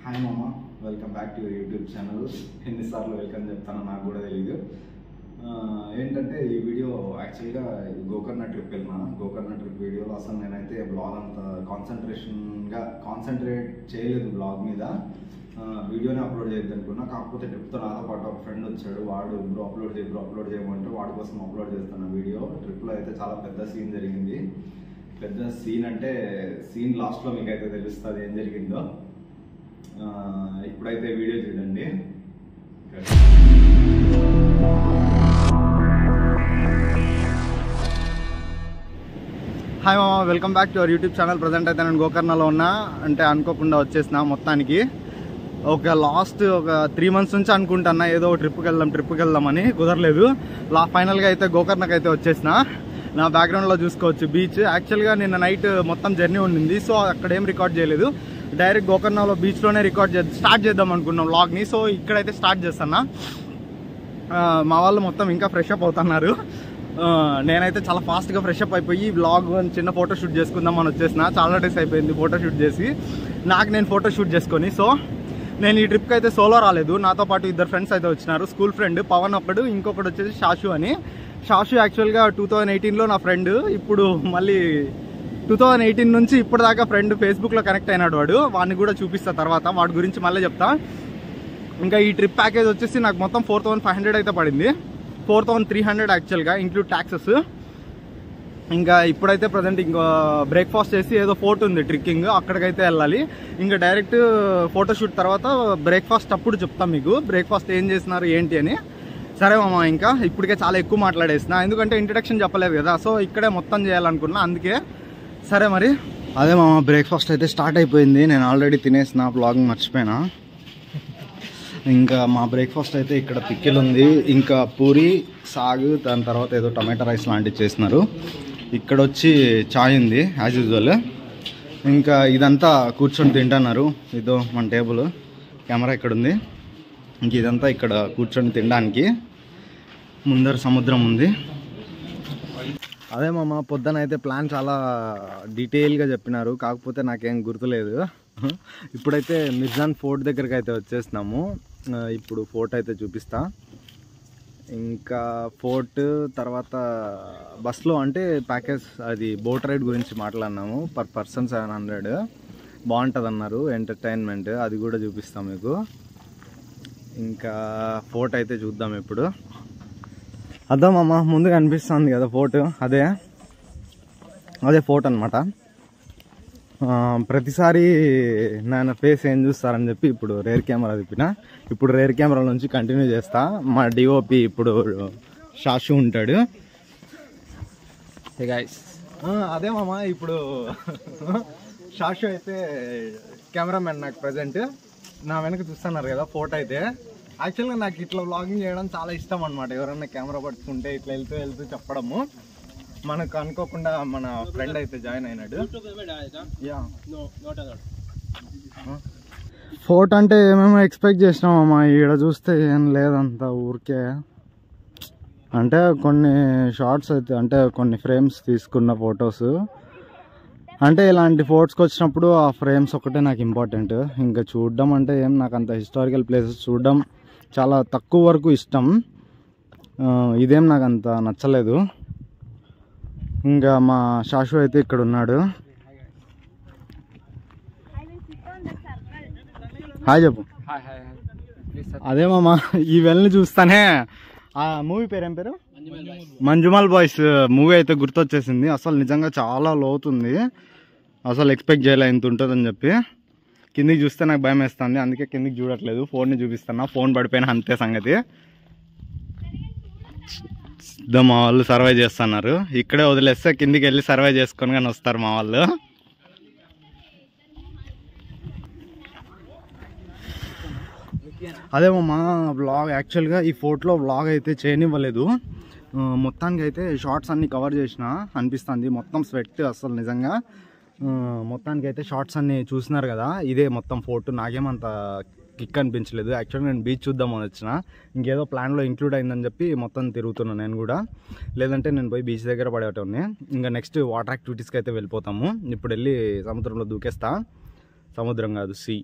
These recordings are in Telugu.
హాయ్ మామ, welcome back to your YouTube channel. ఎన్నిసార్లు వెల్కమ్ చెప్తానో నాకు కూడా తెలియదు. ఏంటంటే ఈ వీడియో యాక్చువల్గా గోకర్ణ ట్రిప్ వెళ్ళినా. గోకర్ణ ట్రిప్ వీడియోలో అసలు నేనైతే బ్లాగ్ అంత కాన్సన్ట్రేట్ చేయలేదు బ్లాగ్ మీద. వీడియోని అప్లోడ్ చేయొద్దు అనుకున్నా. కాకపోతే ట్రిప్తో నాతో పాటు ఒక ఫ్రెండ్ వచ్చాడు. వాడు బ్రో అప్లోడ్ చేయమంటే వాడి కోసం అప్లోడ్ చేస్తాను వీడియో. ట్రిప్లో అయితే చాలా పెద్ద సీన్ జరిగింది. పెద్ద సీన్ అంటే సీన్ లాస్ట్లో మీకు అయితే తెలుస్తుంది ఏం జరిగిందో. ఇప్పుడైతే వీడియో చూడండి. హాయ్ మామ, welcome back to our YouTube channel. Present అయితే నేను గోకర్ణలో ఉన్నా. అంటే అనుకోకుండా వచ్చేసిన మొత్తానికి. లాస్ట్ 3 months నుంచి అనుకుంటున్నా ఏదో ట్రిప్కి వెళ్దామని, కుదరలేదు. ఫైనల్గా అయితే గోకర్ణకి అయితే వచ్చేసిన. నా బ్యాక్గ్రౌండ్లో చూసుకోవచ్చు బీచ్. యాక్చువల్గా నిన్న నైట్ మొత్తం జర్నీ ఉండింది, సో అక్కడ ఏం రికార్డ్ చేయలేదు. డైరెక్ట్ గోకర్ణలో బీచ్లోనే స్టార్ట్ చేద్దాం అనుకున్నాం వ్లాగ్ని. సో ఇక్కడైతే స్టార్ట్ చేస్తున్నా. మా వాళ్ళు మొత్తం ఇంకా ఫ్రెష్ అప్ అవుతున్నారు. నేనైతే చాలా ఫాస్ట్గా ఫ్రెష్ అప్ అయిపోయి వ్లాగ్ చిన్న ఫోటో షూట్ చేసుకుందామని వచ్చేసిన. చాలా డేస్ అయిపోయింది ఫోటో షూట్ చేసి. నేను ఫోటో షూట్ చేసుకొని. సో నేను ఈ ట్రిప్కి అయితే సోలో రాలేదు. నాతో పాటు 2 ఫ్రెండ్స్ అయితే వచ్చినారు. స్కూల్ ఫ్రెండ్ పవన్ ఒకడు, ఇంకొకటి వచ్చేసి షాషు అని. షాషు యాక్చువల్గా 2018లో నా ఫ్రెండ్. ఇప్పుడు మళ్ళీ 2018 నుంచి ఇప్పటిదాకా ఫ్రెండ్. ఫేస్బుక్లో కనెక్ట్ అయినాడు వాడు. వాడిని కూడా చూపిస్తా తర్వాత, వాడి గురించి మళ్ళీ చెప్తా. ఇంకా ఈ ట్రిప్ ప్యాకేజ్ వచ్చేసి నాకు మొత్తం 4500 అయితే పడింది. 4300 యాక్చువల్గా ఇంక్లూడ్ ట్యాక్సెస్. ఇంకా ఇప్పుడైతే ప్రజెంట్ ఇంకో బ్రేక్ఫాస్ట్ చేసి ఏదో ఫోర్ట్ ఉంది ట్రిక్కింగ్, అక్కడికైతే వెళ్ళాలి. ఇంకా డైరెక్ట్ ఫోటోషూట్ తర్వాత బ్రేక్ఫాస్ట్ అప్పుడు చెప్తాం మీకు బ్రేక్ఫాస్ట్ ఏం చేసినారు ఏంటి అని. సరే మామ, ఇంకా ఇప్పటికే చాలా ఎక్కువ మాట్లాడేసిన, ఎందుకంటే ఇంట్రడక్షన్ చెప్పలేదు కదా. సో ఇక్కడే మొత్తం చేయాలనుకున్నా, అందుకే. సరే మరి. అదే మామ, బ్రేక్ఫాస్ట్ అయితే స్టార్ట్ అయిపోయింది. నేను ఆల్రెడీ తినేసిన, బ్లాగ్ మర్చిపోయినా. ఇంకా మా బ్రేక్ఫాస్ట్ అయితే ఇక్కడ పిక్కిల్ ఉంది, ఇంకా పూరి సాగు, దాని తర్వాత ఏదో టమాటా రైస్ లాంటివి చేస్తున్నారు. ఇక్కడ వచ్చి చాయ్ ఉంది యాజ్ యూజువల్. ఇంకా ఇదంతా కూర్చొని తింటున్నారు. ఇదో మన టేబుల్, కెమెరా ఇక్కడ ఉంది. ఇంక ఇదంతా ఇక్కడ కూర్చొని తినడానికి. ముందర సముద్రం ఉంది. అదే మామ, పొద్దున అయితే ప్లాన్ చాలా డీటెయిల్గా చెప్పినారు, కాకపోతే నాకేం గుర్తులేదు. ఇప్పుడైతే మిర్జాన్ ఫోర్ట్ దగ్గరికి అయితే వచ్చేసినాము. ఇప్పుడు ఫోర్ట్ అయితే చూపిస్తా. ఇంకా ఫోర్ట్ తర్వాత బస్లో అంటే ప్యాకేజ్ అది బోట్ రైడ్ గురించి మాట్లాడినాము. పర్ పర్సన్ 700 బాగుంటుంది అన్నారు. ఎంటర్టైన్మెంట్ అది కూడా చూపిస్తాం మీకు. ఇంకా ఫోర్ట్ అయితే చూద్దాం ఇప్పుడు. అర్థమమ్మ, ముందుగా అనిపిస్తుంది కదా ఫోర్ట్, అదే ఫోర్ట్ అనమాట. ప్రతిసారి నేను ఫేస్ ఏం చూస్తారని చెప్పి ఇప్పుడు రేర్ కెమెరా తిప్పిన. ఇప్పుడు రేర్ కెమెరా నుంచి కంటిన్యూ చేస్తా. మా డిఓపి ఇప్పుడు షాషు ఉంటాడు. అదే మామ, ఇప్పుడు షాషు అయితే కెమెరామెన్ నాకు ప్రజెంట్. నా వెనక చూస్తున్నారు కదా ఫోటో అయితే. యాక్చువల్గా నాకు ఇట్లా వ్లాగింగ్ చేయడం చాలా ఇష్టం అనమాట. ఎవరైనా కెమెరా పట్టుకుంటే ఇట్లా వెళ్తూ చెప్పడము. మనకు అనుకోకుండా మన ఫ్రెండ్ అయితే జాయిన్ అయినాడు. ఫోర్ట్ అంటే ఏమేమో ఎక్స్పెక్ట్ చేసినామమ్మా, ఈడ చూస్తే ఏం లేదంతా ఊరికే. అంటే కొన్ని షార్ట్స్ అయితే, అంటే కొన్ని ఫ్రేమ్స్ తీసుకున్న ఫొటోస్. అంటే ఇలాంటి ఫోర్ట్స్కి వచ్చినప్పుడు ఆ ఫ్రేమ్స్ ఒకటే నాకు ఇంపార్టెంట్. ఇంకా చూడడం అంటే ఏం, నాకు అంత హిస్టారికల్ ప్లేసెస్ చూడడం చాలా తక్కువ వరకు ఇష్టం. ఇదేం నాకు అంత నచ్చలేదు. ఇంకా మా షాషు అయితే ఇక్కడ ఉన్నాడు. హాయ్ చెప్పు. అదే మామ, ఈ వెళ్ళని చూస్తానే ఆ మూవీ పేరు ఏం పేరు, మంజుమల్ బాయ్స్ మూవీ అయితే గుర్తొచ్చేసింది. అసలు నిజంగా చాలా లోతుంది. అసలు ఎక్స్పెక్ట్ చేయలే ఇంత ఉంటుందని చెప్పి. కిందికి చూస్తే నాకు భయం వేస్తుంది, అందుకే కిందికి చూడట్లేదు. ఫోన్ని చూపిస్తున్నా. ఫోన్ పడిపోయినా అంతే సంగతి. మా వాళ్ళు సర్వే చేస్తున్నారు. ఇక్కడే వదిలేస్తే కిందికి వెళ్ళి సర్వే చేసుకొని కానీ వస్తారు మా వాళ్ళు. అదే మా వ్లాగ్ యాక్చువల్గా ఈ ఫోటోలో వ్లాగ్ అయితే చేయనివ్వలేదు. మొత్తానికి అయితే షార్ట్స్ అన్నీ కవర్ చేసిన అనిపిస్తుంది. మొత్తం స్వెట్ అసలు నిజంగా. మొత్తానికి అయితే షార్ట్స్ అన్నీ చూసినారు కదా. ఇదే మొత్తం ఫోటో. నాకేమంత కిక్ అనిపించలేదు. యాక్చువల్గా నేను బీచ్ చూద్దామని వచ్చిన. ఇంకేదో ప్లాన్లో ఇంక్లూడ్ అయిందని చెప్పి మొత్తం తిరుగుతున్నాను నేను కూడా. లేదంటే నేను పోయి బీచ్ దగ్గర పడేటోని. ఇంకా నెక్స్ట్ వాటర్ యాక్టివిటీస్కి అయితే వెళ్ళిపోతాము. ఇప్పుడు వెళ్ళి సముద్రంలో దూకేస్తా. సముద్రం కాదు, సీ.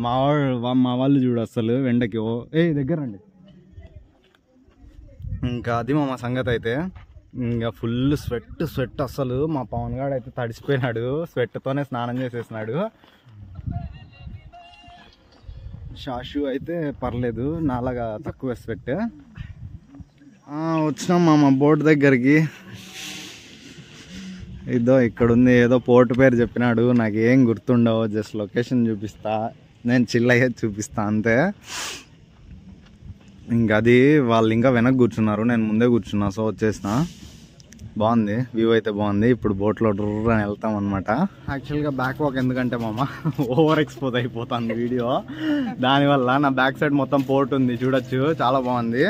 మా వాళ్ళు చూడు అసలు ఎండకి దగ్గర రండి. ఇంకా అది మా సంగతి అయితే. ఇంకా ఫుల్ స్వెట్ అసలు మా పవన్ గాడు అయితే తడిసిపోయినాడు, స్వెట్తోనే స్నానం చేసేసినాడు. షాషు అయితే పర్లేదు, నాలాగా తక్కువ స్వెట్. వచ్చినాం మా బోట్ దగ్గరికి. ఇదో ఇక్కడ ఉంది, ఏదో పోర్ట్ పేరు చెప్పినాడు, నాకు ఏం గుర్తుండవు, జస్ట్ లొకేషన్ చూపిస్తా, నేను చిల్ అయ్యేది చూపిస్తా అంతే. ఇంకా అది వాళ్ళు ఇంకా వెనక్కి కూర్చున్నారు, నేను ముందే కూర్చున్నా, సో వచ్చేసిన. బాగుంది వ్యూ అయితే బాగుంది. ఇప్పుడు బోట్లో డ్రర్ అని వెళ్తాం అనమాట. యాక్చువల్గా బ్యాక్ వాక్ ఎందుకంటే ఓవర్ ఎక్స్పోజ్ అయిపోతుంది వీడియో, దానివల్ల నా బ్యాక్ సైడ్ మొత్తం పోర్ట్ ఉంది చూడొచ్చు, చాలా బాగుంది.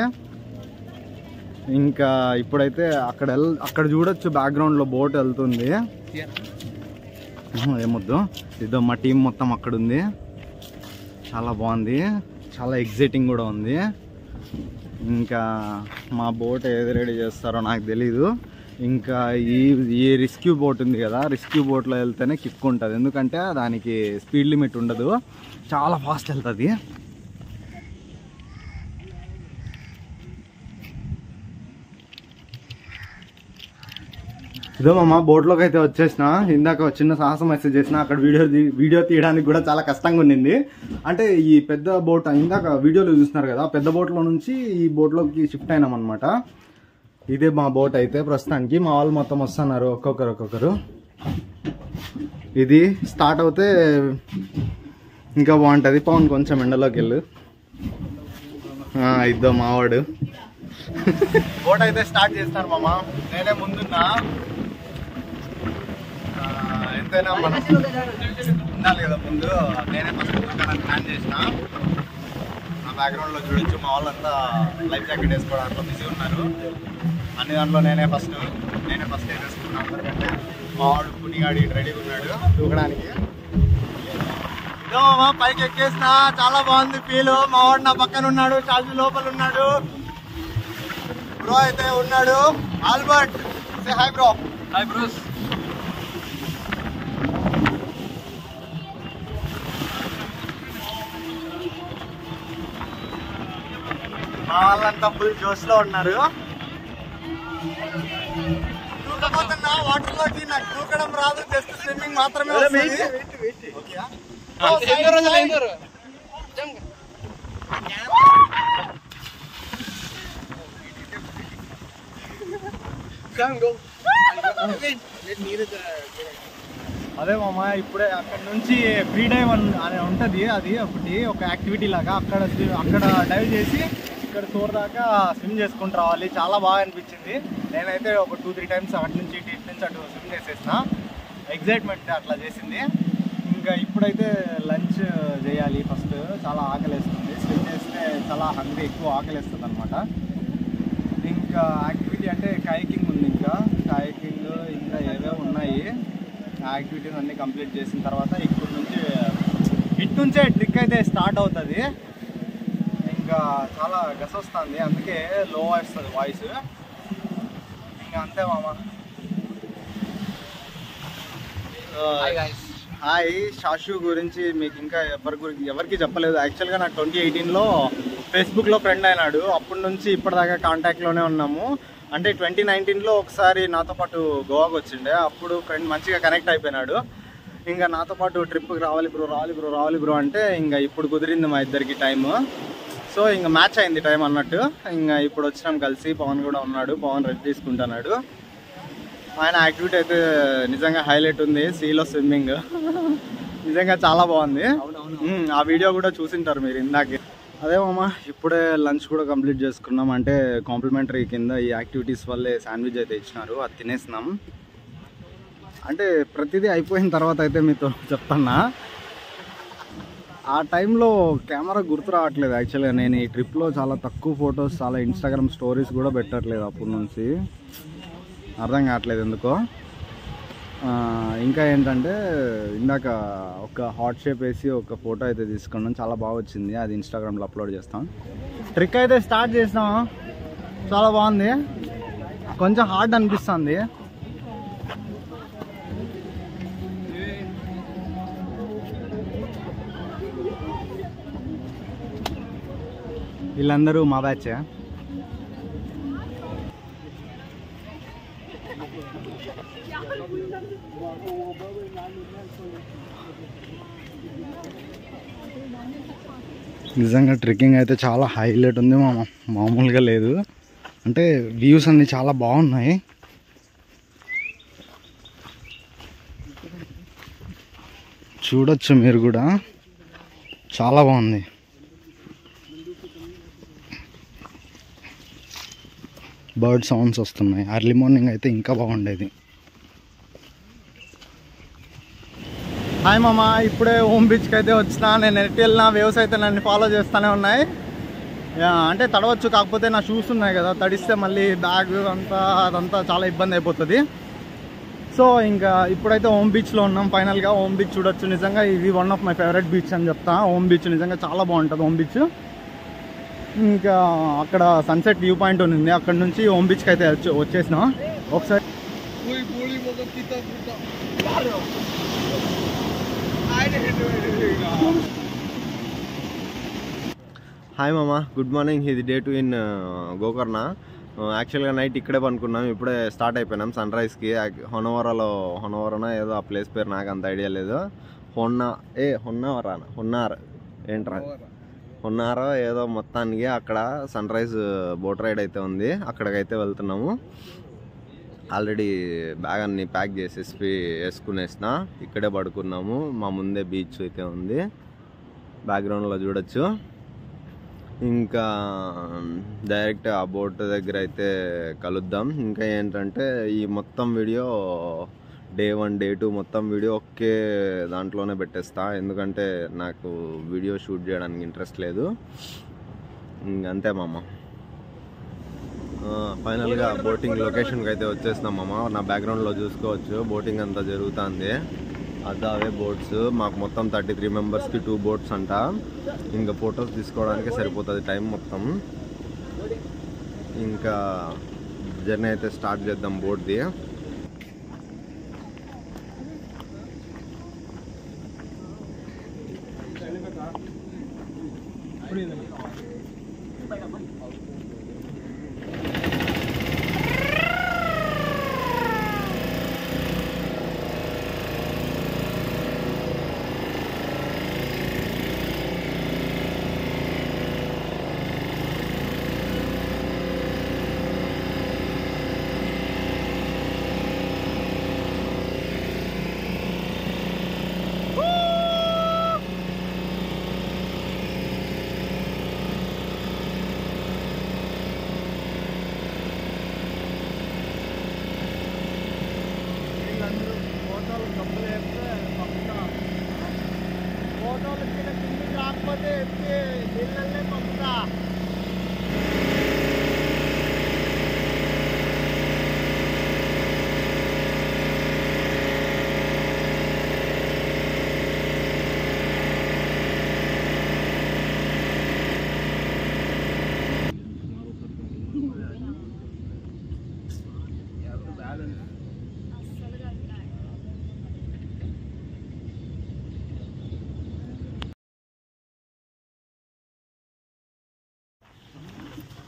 ఇంకా ఇప్పుడైతే అక్కడ చూడొచ్చు బ్యాక్గ్రౌండ్లో బోట్ వెళ్తుంది. ఏమొద్దు, ఇదో మా టీం మొత్తం అక్కడ ఉంది, చాలా బాగుంది, చాలా ఎగ్జైటింగ్ కూడా ఉంది. ఇంకా మా బోట్ ఏది రెడీ చేస్తారో నాకు తెలీదు. ఇంకా ఈ రెస్క్యూ బోట్ ఉంది కదా, రెస్క్యూ బోట్లో వెళ్తేనే కిక్ ఉంటుంది, ఎందుకంటే దానికి స్పీడ్ లిమిట్ ఉండదు, చాలా ఫాస్ట్ వెళ్తుంది. ఇదో మా బోట్లోకి అయితే వచ్చేసిన. ఇందాక చిన్న సాహసం మెసేజ్ చేసిన, అక్కడ వీడియో తీయడానికి కూడా చాలా కష్టంగా ఉండింది. అంటే ఈ పెద్ద బోట్ ఇందాక వీడియోలో చూస్తున్నారు కదా, పెద్ద బోట్లో నుంచి ఈ బోట్లోకి షిఫ్ట్ అయినాం అనమాట. ఇదే మా బోట్ అయితే ప్రస్తుతానికి. మా వాళ్ళు మొత్తం వస్తున్నారు ఒక్కొక్కరు. ఇది స్టార్ట్ అవుతే ఇంకా బాగుంటుంది. పవన్ కొంచెం ఎండలోకి వెళ్ళు. ఇద్దో మావాడు బోట్ అయితే స్టార్ట్ చేస్తారు మామ, నేనే ముందున్నా. ఎంతైనా మనం ఉండాలి కదా ముందు, నేనే ఫస్ట్ ప్లాన్ చేసిన. నా బ్యాక్గ్రౌండ్లో చూడొచ్చు మా వాళ్ళంతా లైఫ్ జాకెట్ వేసుకోవడానికి బిజీ ఉన్నారు. అన్ని దాంట్లో నేనే ఫస్ట్ వేసేసుకున్నాను, ఎందుకంటే మా వాడు పునిగాడి రెడీగా ఉన్నాడు దూకడానికి. ఇదో మా పైకి ఎక్కేసిన, చాలా బాగుంది ఫీల్. మా వాడు నా పక్కన ఉన్నాడు, చార్జీ లోపల ఉన్నాడు, బ్రో అయితే ఉన్నాడు. Albert say hi bro. Hi bros. మా వాళ్ళంతా ఫుల్ జోష్ లో ఉన్నారు. దూకపోతున్నా వాటర్ లోకి, నాకు దూకడం రాదు, జస్ట్ స్విమ్మింగ్ మాత్రమే వస్తుంది. అదే మామ, ఇప్పుడే అక్కడ నుంచి ఫ్రీ డైవ్ అని ఉంటుంది, అది ఒకటి ఒక యాక్టివిటీ లాగా. అక్కడ డైవ్ చేసి ఇక్కడ టూర్ దాకా స్విమ్ చేసుకుంటూ రావాలి, చాలా బాగా అనిపించింది. నేనైతే ఒక 2-3 టైమ్స్ అటు నుంచి అటు స్విమ్ చేసేసిన, ఎగ్జైట్మెంట్ అట్లా చేసింది. ఇంకా ఇప్పుడైతే లంచ్ చేయాలి ఫస్ట్, చాలా ఆకలేస్తుంది. స్విమ్ చేస్తే చాలా ఎక్కువ ఆకలేస్తుంది అనమాట. ఇంకా యాక్టివిటీ అంటే కయాకింగ్ ఉంది, ఇంకా కయాకింగ్ ఇంకా ఏవేవో ఉన్నాయి. ఆ యాక్టివిటీస్ అన్నీ కంప్లీట్ చేసిన తర్వాత ఇటు నుంచే ట్రిక్ అయితే స్టార్ట్ అవుతుంది. ఇంకా చాలా గసొస్తుంది, అందుకే లో వస్తుంది వాయిస్. ఇంకా అంతే మామ. హాయ్. షాషు గురించి మీకు ఇంకా ఎవరికి చెప్పలేదు. యాక్చువల్గా నాకు 2018లో ఫేస్బుక్లో ఫ్రెండ్ అయినాడు, అప్పటి నుంచి ఇప్పటిదాకా కాంటాక్ట్లోనే ఉన్నాము. అంటే 2019లో ఒకసారి నాతో పాటు గోవాకి వచ్చిండే, అప్పుడు ఫ్రెండ్ మంచిగా కనెక్ట్ అయిపోయినాడు. ఇంకా నాతో పాటు ట్రిప్కి రావాలి బ్రో అంటే ఇంకా ఇప్పుడు కుదిరింది మా ఇద్దరికి టైము. సో ఇంకా మ్యాచ్ అయింది టైం అన్నట్టు. ఇంకా ఇప్పుడు వచ్చినాం కలిసి. పవన్ కూడా ఉన్నాడు, పవన్ రెస్ట్ తీసుకుంటున్నాడు. ఆయన యాక్టివిటీ అయితే నిజంగా హైలైట్ ఉంది, సీలో స్విమ్మింగ్ నిజంగా చాలా బాగుంది. ఆ వీడియో కూడా చూసింటారు మీరు ఇందాకే. అదే మామ, ఇప్పుడే లంచ్ కూడా కంప్లీట్ చేసుకున్నాం. అంటే కాంప్లిమెంటరీ కింద ఈ యాక్టివిటీస్ వల్లే శాండ్విచ్ అయితే ఇచ్చినారు, అది తినేసినాం. అంటే ప్రతిదీ అయిపోయిన తర్వాత అయితే మీతో చెప్తున్నా, ఆ టైంలో కెమెరా గుర్తు రావట్లేదు. యాక్చువల్గా నేను ఈ ట్రిప్లో చాలా తక్కువ ఫొటోస్, చాలా ఇన్స్టాగ్రామ్ స్టోరీస్ కూడా పెట్టట్లేదు అప్పటి నుంచి, అర్థం కావట్లేదు ఎందుకో. ఇంకా ఏంటంటే ఇందాక ఒక హాట్ షేప్ వేసి ఒక ఫోటో అయితే తీసుకున్నాం, చాలా బాగా వచ్చింది, అది ఇన్స్టాగ్రామ్లో అప్లోడ్ చేస్తాం. ట్రిక్ అయితే స్టార్ట్ చేసినాం, చాలా బాగుంది, కొంచెం హార్డ్ అనిపిస్తుంది. వీళ్ళందరూ మా బ్యాచ్. నిజంగా ట్రెక్కింగ్ అయితే చాలా హైలైట్ ఉంది మామూలుగా లేదు. అంటే వ్యూస్ అన్నీ చాలా బాగున్నాయి. చూడొచ్చు మీరు కూడా, చాలా బాగుంది. బర్డ్ సౌండ్స్ వస్తున్నాయి. ఎర్లీ మార్నింగ్ అయితే ఇంకా బాగుండేది. హాయ్ మామ, ఇప్పుడే హోమ్ బీచ్కి అయితే వచ్చిన. నేను ఎట్టి వెళ్ళిన వేవ్స్ అయితే నన్ను ఫాలో చేస్తూనే ఉన్నాయి. అంటే తడవచ్చు, కాకపోతే నా షూస్ ఉన్నాయి కదా, తడిస్తే మళ్ళీ బ్యాగ్ అదంతా చాలా ఇబ్బంది అయిపోతుంది. సో ఇంకా ఇప్పుడైతే హోమ్ బీచ్లో ఉన్నాం. ఫైనల్గా హోమ్ బీచ్ చూడొచ్చు. నిజంగా ఇది one of my favourite beach అని చెప్తా. హోమ్ బీచ్ నిజంగా చాలా బాగుంటుంది హోమ్ బీచ్. ఇంకా అక్కడ సన్సెట్ వ్యూ పాయింట్ ఉంది, అక్కడ నుంచి హోమ్ బీచ్కి అయితే వచ్చేసినా. ఒకసారి హాయ్ మామా, గుడ్ మార్నింగ్. ఇది డే 2 ఇన్ గోకర్ణ. యాక్చువల్గా నైట్ ఇక్కడే పనుకున్నాం, ఇప్పుడే స్టార్ట్ అయిపోయినాం సన్ రైజ్కి. హొన్నవరనా ఏదో ఆ ప్లేస్ పేరు నాకు అంత ఐడియా లేదు. హొన్నారో ఏదో మొత్తానికి అక్కడ సన్ రైజ్ బోట్ రైడ్ అయితే ఉంది, అక్కడికైతే వెళ్తున్నాము. ఆల్రెడీ బ్యాగ్ అన్ని ప్యాక్ చేసేసి వేసుకునేసిన, ఇక్కడే పడుకున్నాము. మా ముందే బీచ్ అయితే ఉంది, బ్యాక్గ్రౌండ్లో చూడొచ్చు. ఇంకా డైరెక్ట్ ఆ బోట్ దగ్గర అయితే కలుద్దాం. ఇంకా ఏంటంటే ఈ మొత్తం వీడియో డే 1 డే 2 మొత్తం వీడియో ఒకే దాంట్లోనే పెట్టేస్తా, ఎందుకంటే నాకు వీడియో షూట్ చేయడానికి ఇంట్రెస్ట్ లేదు. అంతే మామ. ఫైనల్గా బోటింగ్ లొకేషన్కి అయితే వచ్చేసినాం మామ. నా బ్యాక్గ్రౌండ్లో చూసుకోవచ్చు, బోటింగ్ అంతా జరుగుతుంది. అదే బోట్స్. మాకు మొత్తం 33 మెంబర్స్కి 2 బోట్స్ అంట. ఇంకా ఫొటోస్ తీసుకోవడానికే సరిపోతుంది టైం మొత్తం. ఇంకా జర్నీ అయితే స్టార్ట్ చేద్దాం బోట్ది.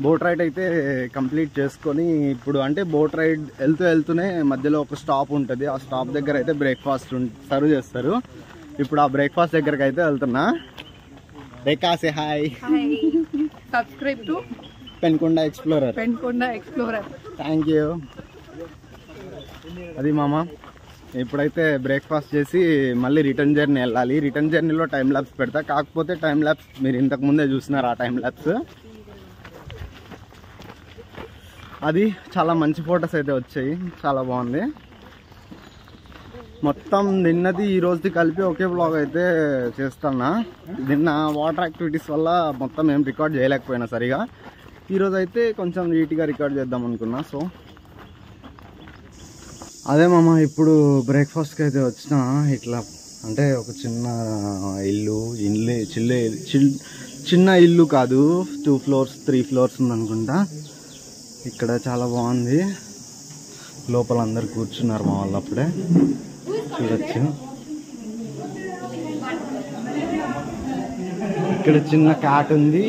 బోట్ రైడ్ అయితే కంప్లీట్ చేసుకొని ఇప్పుడు అంటే బోట్ రైడ్ వెళ్తూనే మధ్యలో ఒక స్టాప్ ఉంటుంది. ఆ స్టాప్ దగ్గర అయితే బ్రేక్ఫాస్ట్ సర్వ్ చేస్తారు. ఇప్పుడు ఆ బ్రేక్ఫాస్ట్ దగ్గరకు అయితే వెళ్తున్నా. Rekha say hi. Subscribe to Penkonda Explorer. Thank you. అది మామ, ఇప్పుడైతే బ్రేక్ఫాస్ట్ చేసి మళ్ళీ రిటర్న్ జర్నీ వెళ్ళాలి. రిటర్న్ జర్నీలో టైం ల్యాప్స్ పెడతా, కాకపోతే టైం ల్యాప్స్ మీరు ఇంతకు ముందే చూస్తున్నారు. ఆ టైం ల్యాప్స్ అది చాలా మంచి ఫొటోస్ అయితే వచ్చాయి, చాలా బాగుంది. మొత్తం నిన్నది ఈ రోజుది కలిపి ఒకే బ్లాగ్ అయితే చేస్తున్నా. నిన్న వాటర్ యాక్టివిటీస్ వల్ల మొత్తం ఏం రికార్డ్ చేయలేకపోయినా సరిగా. ఈరోజు అయితే కొంచెం నీట్గా రికార్డ్ చేద్దాం అనుకున్నా. సో అదే మామ, ఇప్పుడు బ్రేక్ఫాస్ట్కి అయితే వచ్చిన. ఇట్లా అంటే ఒక చిన్న ఇల్లు కాదు, 2 floors 3 floors ఉందనుకుంటా. ఇక్కడ చాలా బాగుంది. లోపల అందరు కూర్చున్నారు మా వాళ్ళు, అప్పుడే చూడొచ్చు. ఇక్కడ చిన్న క్యాట్ ఉంది.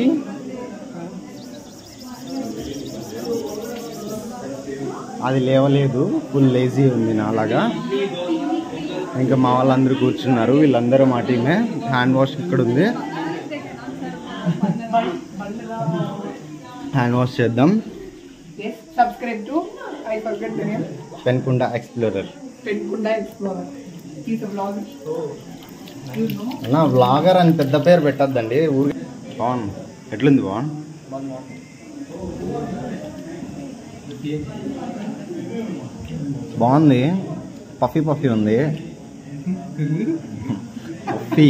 అది లేవలేదు, ఫుల్ లేజీ ఉంది నాలాగా. ఇంకా మా వాళ్ళందరూ కూర్చున్నారు, వీళ్ళందరూ మా టీమే. హ్యాండ్ వాష్ ఇక్కడ ఉంది, హ్యాండ్ వాష్ చేద్దాం. Yes, subscribe to, I forget the name, Penkunda Explorer. Penkunda Explorer. He's a vlogger. You know? అన్నా వ్లాగర్ అని పెద్ద పేరు పెట్టద్దండి ఊరి. బాగుంది, ఎట్లుంది బాగుంది? బాగుంది, పఫీ పఫీ ఉంది. Puffy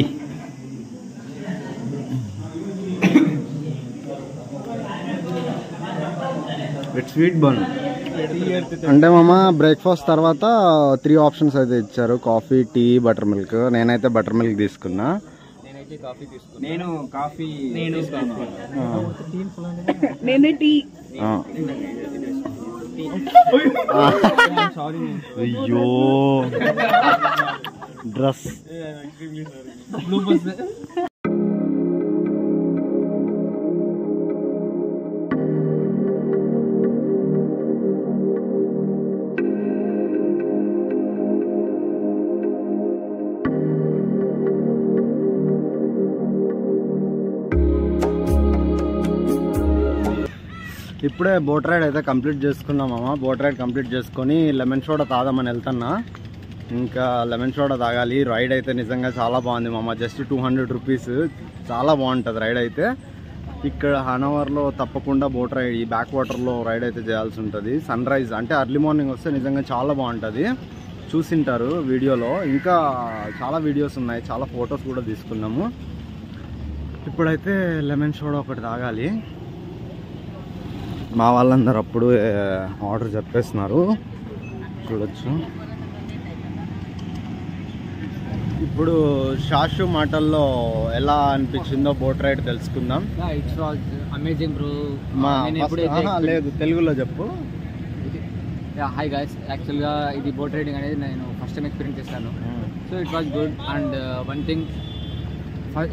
it's sweet bun. అంటే మామ బ్రేక్ఫాస్ట్ తర్వాత 3 ఆప్షన్స్ అయితే ఇచ్చారు, కాఫీ, టీ, బటర్ మిల్క్. నేనైతే బటర్ మిల్క్ తీసుకున్నా. నేనే టీ. అయ్యో డ్రెస్. ఇప్పుడే బోట్ రైడ్ అయితే కంప్లీట్ చేసుకున్నామమ్మ. బోట్ రైడ్ కంప్లీట్ చేసుకొని లెమన్ సోడా తాగామని వెళ్తున్నా. ఇంకా లెమన్ సోడా తాగాలి. రైడ్ అయితే నిజంగా చాలా బాగుంది మామ. జస్ట్ 200 రూపీస్, చాలా బాగుంటుంది రైడ్ అయితే. ఇక్కడ హానవర్లో తప్పకుండా బోట్ రైడ్, ఈ బ్యాక్ వాటర్లో రైడ్ అయితే చేయాల్సి ఉంటుంది. సన్ రైజ్ అంటే అర్లీ మార్నింగ్ వస్తే నిజంగా చాలా బాగుంటుంది. చూసింటారు వీడియోలో, ఇంకా చాలా వీడియోస్ ఉన్నాయి, చాలా ఫొటోస్ కూడా తీసుకున్నాము. ఇప్పుడైతే లెమన్ సోడా ఒకటి తాగాలి. మా వాళ్ళందరూ అప్పుడు ఆర్డర్ చెప్పేస్తున్నారు, చూడొచ్చు. ఇప్పుడు షాషు మాటల్లో ఎలా అనిపించిందో బోట్ రైడ్ తెలుసుకుందాం. It's was amazing bro. లేదు, తెలుగులో చెప్పు. హాయ్ గైస్, యాక్చువల్గా ఇది బోట్ రైడింగ్ అనేది నేను ఫస్ట్ టైం ఎక్స్పీరియన్స్ చేశాను. So it was good. And one thing,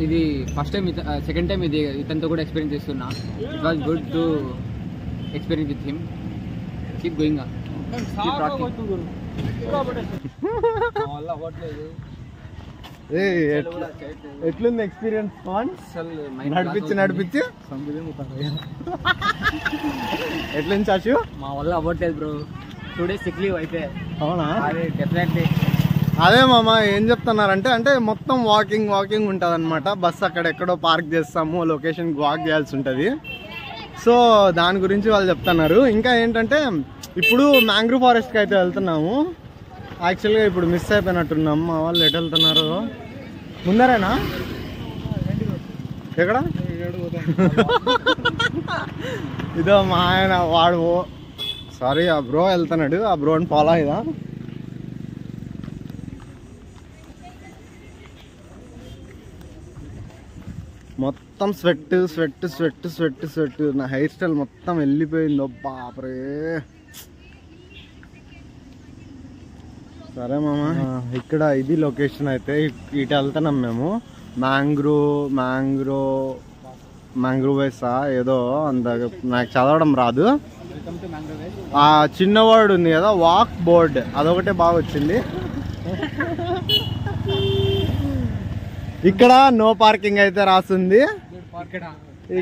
ఇది ఫస్ట్ టైం, సెకండ్ టైం ఇది ఇతనితో కూడా ఎక్స్పీరియన్స్ చేస్తున్నా. It was good to experience with him. Keep going, keep rocking. ఎట్లుంది ఎక్స్పీరియన్స్? నడిపించి ఎట్లుంది చాషు? మా వల్ల అవ్వట్లేదు బ్రో, 2 days సిక్ లీవ్ అయితే. అవునా? అదే డెఫినెట్లీ. అదే మామ ఏం చెప్తున్నారంటే, అంటే మొత్తం వాకింగ్ ఉంటుంది అనమాట. బస్ అక్కడెక్కడో పార్క్ చేస్తాము, లొకేషన్కి వాక్ చేయాల్సి ఉంటుంది. సో దాని గురించి వాళ్ళు చెప్తున్నారు. ఇంకా ఏంటంటే ఇప్పుడు మ్యాంగ్రూవ్ ఫారెస్ట్కి అయితే వెళ్తున్నాము. యాక్చువల్గా ఇప్పుడు మిస్ అయిపోయినట్టున్నాం. మా వాళ్ళు ఎటు వెళ్తున్నారు? ముందరేనా? ఎక్కడ? ఇదో మా ఆయన, వాడు సారీ ఆ బ్రో వెళ్తున్నాడు, ఆ బ్రోని ఫాలో అయ్యదా. మొత్తం స్వెట్. నా హెయిర్ స్టైల్ మొత్తం వెళ్ళిపోయింది. బాపరే. సరే మామ, ఇక్కడ ఇది లొకేషన్ అయితే. ఇటు వెళ్తున్నాం మేము. మ్యాంగ్రోవేసా ఏదో అంత నాకు చదవడం రాదు. ఆ చిన్న వర్డ్ ఉంది కదా, వాక్ బోర్డ్, అదొకటే బాగా వచ్చింది. ఇక్కడ నో పార్కింగ్ అయితే రాస్తుంది.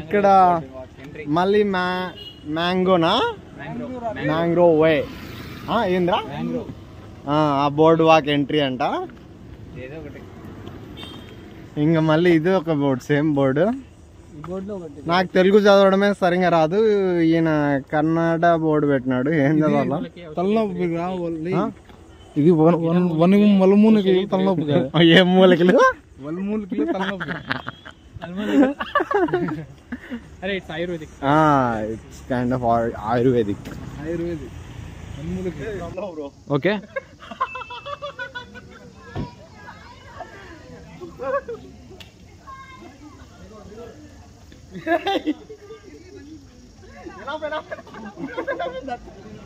ఇక్కడ మళ్ళీ మ్యాంగ్రో వే ఏంద్రా, ఆ బోర్డు వాక్ ఎంట్రీ అంట. ఇంకా మళ్ళీ ఇది ఒక బోర్డు, సేమ్ బోర్డు. నాకు తెలుగు చదవడమే సరిగా రాదు. ఈయన కన్నడ బోర్డు పెట్టినాడు, ఏం చదవాలా? ఇది వలమూలికలు తలనొప్పి కాదు. ఏం మూలికలు? వలమూలికలు తలనొప్పి. అరే it's ayurvedic. It's kind of ayurvedic. Okay.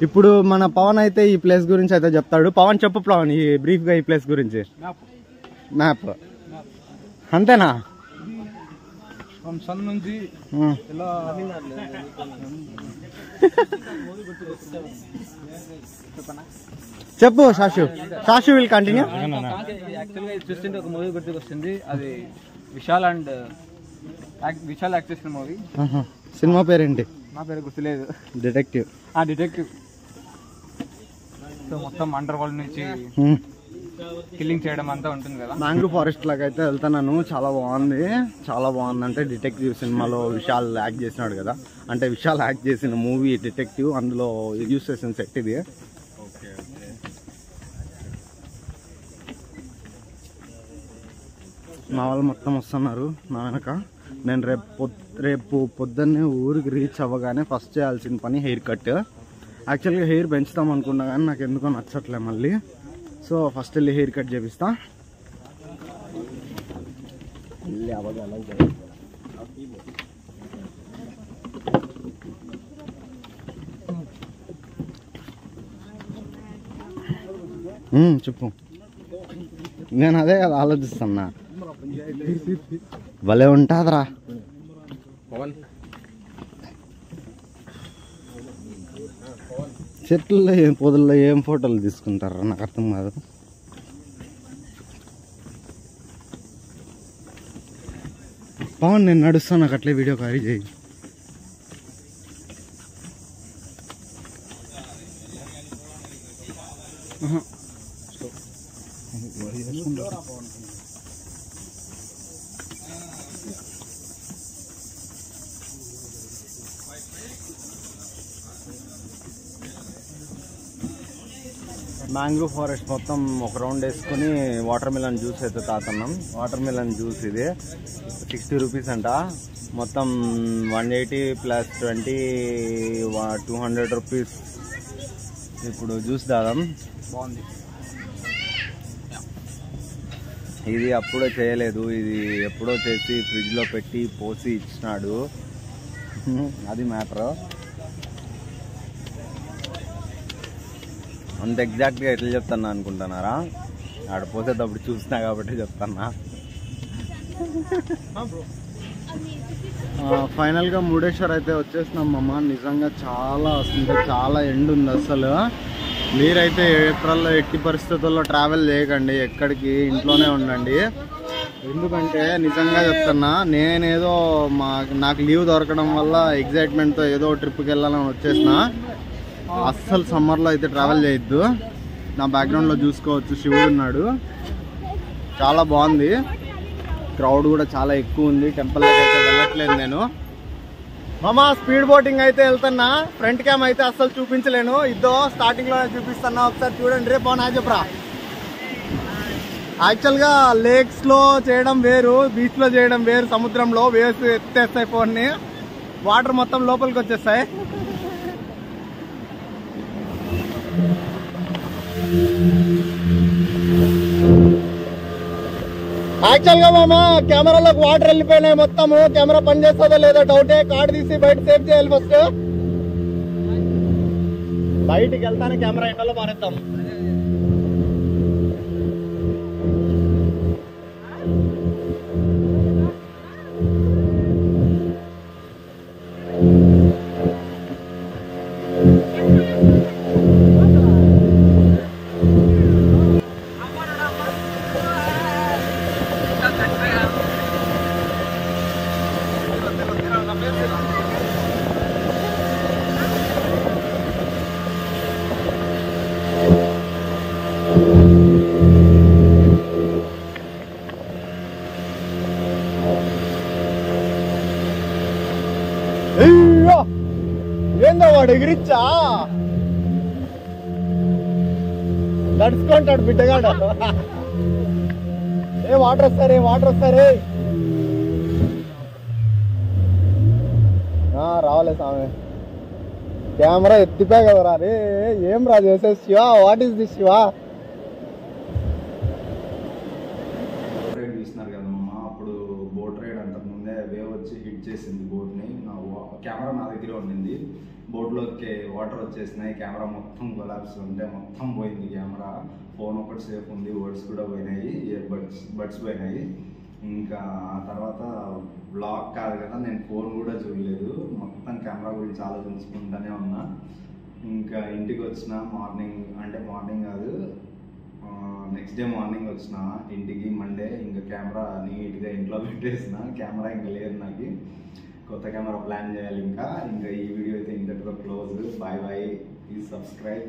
ఇప్పుడు మన పవన్ అయితే ఈ ప్లేస్ గురించి అయితే చెప్తాడు. పవన్ చెప్పు పవన్, ఈ బ్రీఫ్ గా ఈ ప్లేస్ గురించి. మ్యాప్ అంతేనా? సన్ నుంచి ఇలా చెప్పు శాషు విల్ కంటిన్యూ. యాక్చువల్గా ఇది చూస్తుంటే ఒక మూవీ గుర్తుకొస్తుంది, అది విశాల్ యాక్ట్ చేసిన మూవీ. సినిమా పేరేంటి? నా పేరు గుర్తులేదు. డిటెక్టివ్. డిటెక్టివ్. సో మొత్తం అండర్ వరల్డ్ నుంచి కిల్లింగ్ చేయడం అంతా ఉంటుంది కదా. మ్యాంగ్రూవ్ ఫారెస్ట్ లాగా అయితే వెళ్తున్నాను. చాలా బాగుంది. చాలా బాగుంది. అంటే డిటెక్టివ్ సినిమాలో విశాల్ యాక్ట్ చేసినాడు కదా, అంటే విశాల్ యాక్ట్ చేసిన మూవీ డిటెక్టివ్, అందులో యూస్ చేసిన సెట్ ఇది. మా వాళ్ళు మొత్తం వస్తున్నారు నా వెనక. నేను రేపు పొద్దున్నే ఊరికి రీచ్ అవ్వగానే ఫస్ట్ చేయాల్సిన పని హెయిర్ కట్. యాక్చువల్గా హెయిర్ పెంచుతాం అనుకున్నా కానీ నాకు ఎందుకో నచ్చట్లే మళ్ళీ. సో ఫస్ట్ వెళ్ళి హెయిర్ కట్ చేపిస్తా. చెప్పు. నేను అదే కదా ఆలోచిస్తున్నా. భలే ఉంటుందిరా. చెట్లలో పొదల్లో ఏం ఫోటోలు తీసుకుంటారా నాకు అర్థం కాదు. పవన్ నేను నడుస్తాను, నాకు అట్లే వీడియో క్యారీ చేయి. మ్యాంగ్రూవ్ ఫారెస్ట్ మొత్తం ఒక రౌండ్ వేసుకుని వాటర్ మిలన్ జ్యూస్ అయితే తాగుతున్నాం. వాటర్ మిలన్ జ్యూస్ ఇది 60 రూపీస్ అంట. మొత్తం 180 ప్లస్ 20 200 రూపీస్. ఇప్పుడు జ్యూస్ తాగాం. బాగుంది. ఇది అప్పుడే చేయలేదు, ఇది ఎప్పుడో చేసి ఫ్రిడ్జ్లో పెట్టి పోసి ఇచ్చినాడు. అది మ్యాటర్. అంత ఎగ్జాక్ట్గా ఎట్లా చెప్తున్నా అనుకుంటున్నారా? ఆడ పోసేటప్పుడు చూసినా కాబట్టి చెప్తున్నా. ఫైనల్గా మురుడేశ్వర్ అయితే వచ్చేసినాం అమ్మ. నిజంగా చాలా ఎండ్ ఉంది అసలు. మీరైతే ఏప్రిల్లో ఎట్టి పరిస్థితుల్లో ట్రావెల్ చేయకండి ఎక్కడికి, ఇంట్లోనే ఉండండి. ఎందుకంటే నిజంగా చెప్తున్నా, నేనేదో నాకు లీవ్ దొరకడం వల్ల ఎగ్జైట్మెంట్తో ఏదో ట్రిప్కి వెళ్ళాలని వచ్చేసిన. అస్సలు సమ్మర్లో అయితే ట్రావెల్ చేయొద్దు. నా బ్యాక్గ్రౌండ్లో చూసుకోవచ్చు, శివుడు ఉన్నాడు. చాలా బాగుంది. క్రౌడ్ కూడా చాలా ఎక్కువ ఉంది. టెంపుల్లోకి అయితే వెళ్ళట్లేదు నేను. మామా స్పీడ్ బోటింగ్ అయితే వెళ్తున్నా. ఫ్రంట్ క్యామ్ అయితే అస్సలు చూపించలేను, ఇద్దో స్టార్టింగ్లోనే చూపిస్తున్నా. ఒకసారి చూడండి. రేపు నా చెప్పరా. యాక్చువల్గా లేక్స్లో చేయడం వేరు, బీచ్లో చేయడం వేరు. సముద్రంలో వేవ్స్ ఎత్తేస్తాయి ఫోన్ని, వాటర్ మొత్తం లోపలికి వచ్చేస్తాయి. యాక్చువల్గా మామ కెమెరాలోకి వాటర్ వెళ్ళిపోయినాయి మొత్తము. కెమెరా పనిచేస్తుందో లేదో డౌటే. కార్డు తీసి బయట సేవ్ చేయాలి ఫస్ట్. బయటికి వెళ్తానే కెమెరా ఎండలో మారేద్దాం. ఏందో వాడు ఎగిరిచ్చా నడుచుకుంటాడు బిడ్డగాడు. ఏ వాటర్ వస్తారే రావాలే స్వామి. కెమెరా ఎత్తిపే కదరా. రే ఏం రా చేసే Shiva, what is this Shiva? చూస్తున్నారు కదమ్మా, అప్పుడు బోట్ రైడ్ అంతకుముందే వేవ్ వచ్చి హిట్ చేసింది బోట్ని. కెమెరా నా దగ్గర ఉండింది. బోట్లోకి వాటర్ వచ్చేసినాయి, కెమెరా మొత్తం కొలాప్స్ ఉంటే మొత్తం పోయింది కెమెరా. ఫోన్ ఒకటి సేఫ్ ఉంది, వర్డ్స్ కూడా పోయినాయి, బడ్స్ పోయినాయి. ఇంకా ఆ తర్వాత బ్లాగ్ కాదు కదా, నేను ఫోన్ కూడా చూడలేదు, మొత్తం కెమెరా గురించి ఆలోచించుకుంటూనే ఉన్నా. ఇంకా ఇంటికి వచ్చిన మార్నింగ్ కాదు, నెక్స్ట్ డే మార్నింగ్ వచ్చిన ఇంటికి మండే. ఇంకా కెమెరా నీట్గా ఇంట్లో పెట్టేసిన, కెమెరా ఇంకా లేదు నాకు, కొత్త కెమెరా ప్లాన్ చేయాలి. ఇంకా ఈ వీడియో అయితే ఇంతటితో close. Bye bye, please subscribe.